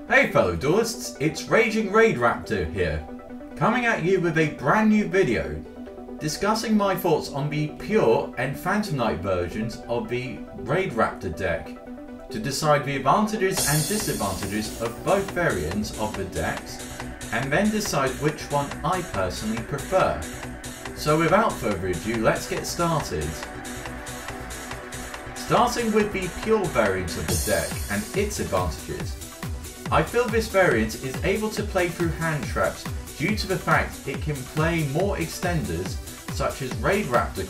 Hey fellow duelists, it's RagingRaidRaptor here, coming at you with a brand new video discussing my thoughts on the pure and Phantom Knight versions of the Raidraptor deck to decide the advantages and disadvantages of both variants of the decks and then decide which one I personally prefer. So without further ado, let's get started. Starting with the pure variant of the deck and its advantages. I feel this variant is able to play through hand traps due to the fact it can play more extenders such as Raidraptor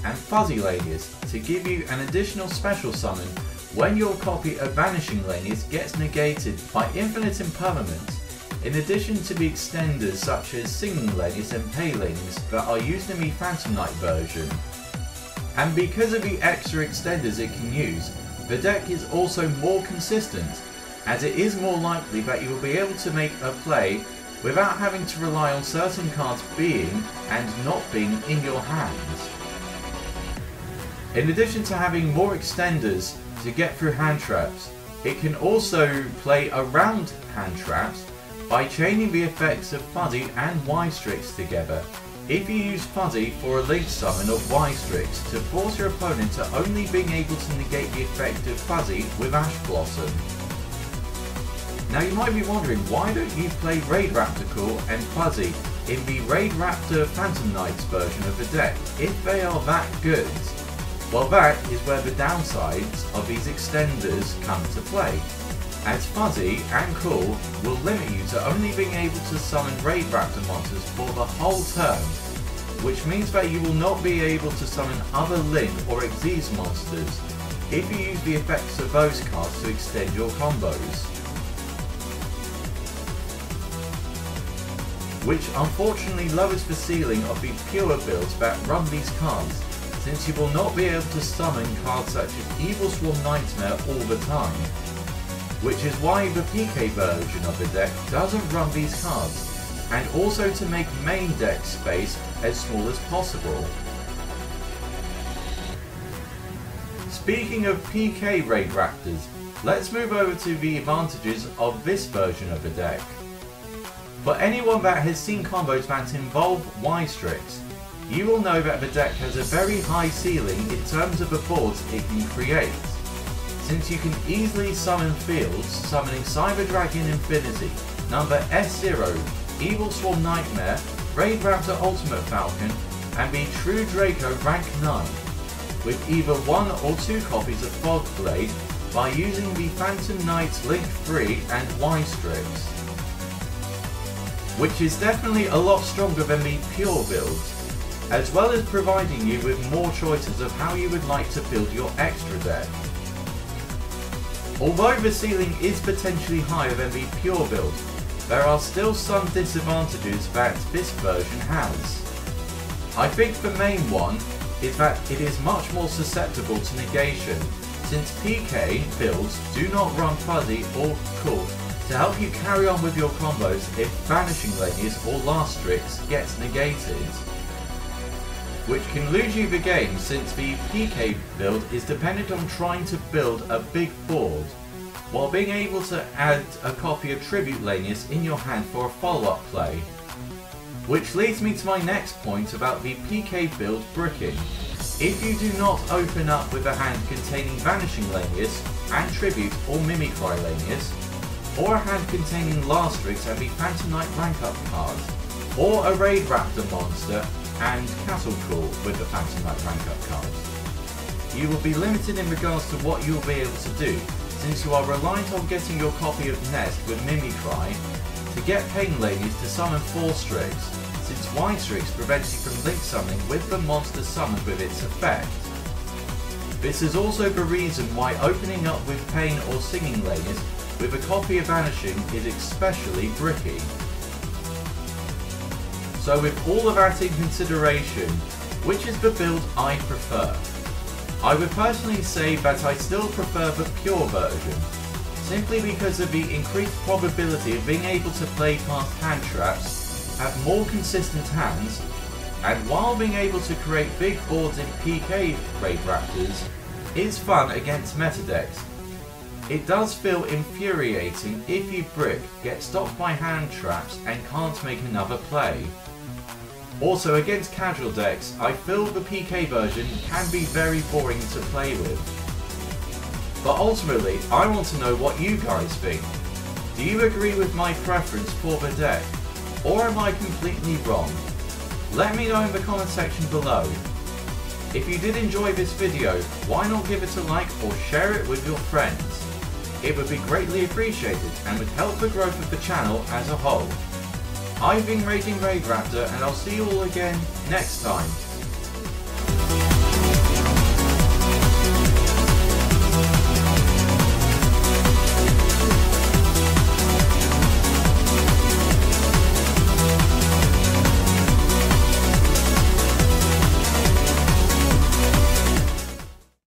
and Fuzzy Lanius to give you an additional special summon when your copy of Vanishing Lanius gets negated by Infinite Impermanence, in addition to the extenders such as Singing Lanius and Paylings that are used in the Phantom Knight version. And because of the extra extenders it can use, the deck is also more consistent, as it is more likely that you will be able to make a play without having to rely on certain cards being and not being in your hands. In addition to having more extenders to get through hand traps, it can also play around hand traps by chaining the effects of Fuzzy and Y-Strix together. If you use Fuzzy for a link summon of Y-Strix to force your opponent to only being able to negate the effect of Fuzzy with Ash Blossom. Now you might be wondering, why don't you play Raidraptor and Fuzzy in the Raidraptor Phantom Knights version of the deck if they are that good? Well, that is where the downsides of these extenders come to play, as Fuzzy and Cool will limit you to only being able to summon Raidraptor monsters for the whole turn, which means that you will not be able to summon other Link or Xyz monsters if you use the effects of those cards to extend your combos. Which unfortunately lowers the ceiling of the pure builds that run these cards, since you will not be able to summon cards such as Evil Swarm Nightmare all the time, which is why the PK version of the deck doesn't run these cards, and also to make main deck space as small as possible. Speaking of PK Raidraptors, let's move over to the advantages of this version of the deck. For anyone that has seen combos that involve Y-Strix, you will know that the deck has a very high ceiling in terms of the boards it can create, since you can easily summon fields summoning Cyber Dragon Infinity, number S0, Evil Swarm Nightmare, Raidraptor Ultimate Falcon, and the True Draco rank 9, with either 1 or 2 copies of Fogblade by using the Phantom Knights Link 3 and Y-Strix, which is definitely a lot stronger than the pure builds, as well as providing you with more choices of how you would like to build your extra deck. Although the ceiling is potentially higher than the pure build, there are still some disadvantages that this version has. I think the main one is that it is much more susceptible to negation, since PK builds do not run Fuzzy or Cool to help you carry on with your combos if Vanishing Lanius or Last Strix gets negated, which can lose you the game since the PK build is dependent on trying to build a big board, while being able to add a copy of Tribute Lanius in your hand for a follow-up play. Which leads me to my next point about the PK build bricking. If you do not open up with a hand containing Vanishing Lanius and Tribute or Mimicry Lanius, or a hand containing Last Strix and the Phantom Knight rank up card, or a Raidraptor monster and Castle Call with the Phantom Knight rank up card, you will be limited in regards to what you will be able to do, since you are reliant on getting your copy of Nest with Mimicry to get Pain Lanius to summon 4 Strix, since Y-Strix prevents you from link summoning with the monster summoned with its effect. This is also the reason why opening up with Pain or Singing Lanius with a copy of Vanishing is especially bricky. So with all of that in consideration, which is the build I prefer? I would personally say that I still prefer the pure version, simply because of the increased probability of being able to play past hand traps, have more consistent hands, and while being able to create big boards in PK Raidraptors is fun against meta decks. It does feel infuriating if you brick, get stopped by hand traps and can't make another play. Also, against casual decks, I feel the PK version can be very boring to play with. But ultimately, I want to know what you guys think. Do you agree with my preference for the deck? Or am I completely wrong? Let me know in the comment section below. If you did enjoy this video, why not give it a like or share it with your friends? It would be greatly appreciated and would help the growth of the channel as a whole. I've been RagingRaidRaptor and I'll see you all again next time.